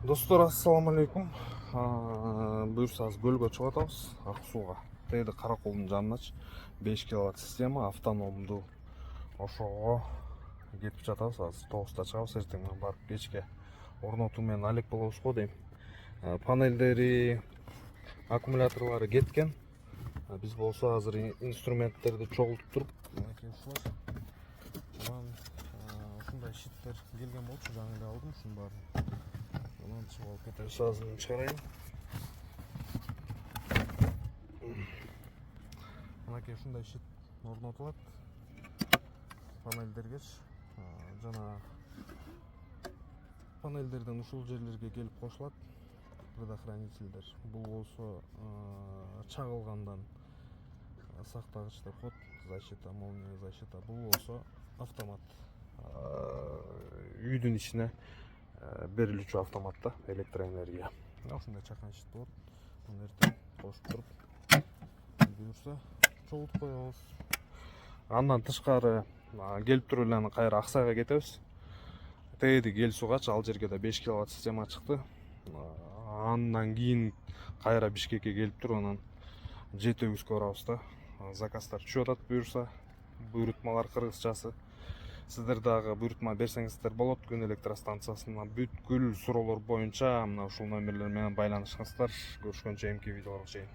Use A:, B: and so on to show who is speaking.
A: Достор, ассаламу алейкум. Буюрсаңыз көлгө чыгып атабыз, ак сууга. Тегиде Караколдун жаныначы 5 киловатт система автономдуу. Ошого кетип жатабыз. Азыр 9-та чыгабыз, эртең менен барып кечке орнотуу менен алек болобуз го дейм. Панелдери, аккумуляторлору кеткен. Биз болсо азыр инструменттерди чогултуп туруп, ушундай щиттер келген болчу, жаңы эле алдым ушунун баарын. Ondan çıkıp кетебиз, азыр чыгарайын. Мынакей ушундай щит орнотулат. Панелдергечи жана панелдерден ушул жерлерге келип кошулат предохранительдер. Бул болсо чагылгандан сактагыч деп коет, защита, молния защита. Бул болсо автомат. Үйдүн ичине берилүүчү автоматта электроэнергия. Ушундай чакан щит болот. Муну эртең кошуп туруп буюрса чогултуп коебуз. Андан тышкары келип туруп эле кайра Аксайга кетебиз. Тегиди Кел Суугачы, ал жерге да 5 киловатт система чыкты. Андан кийин кайра Бишкекке келип туруп анан Жети Өгүзгө барабыз да. Заказдар түшүп атат буюрса. Буйрутмалар кыргызчасы. Сиздер дагы буйрутма берсеңиздер болот. Күн электростанциясына бүткүл суроолор боюнча мына ушул номерлер менен байланышыңыздар. Көрүшкөнчө эмки видеолорго чейин.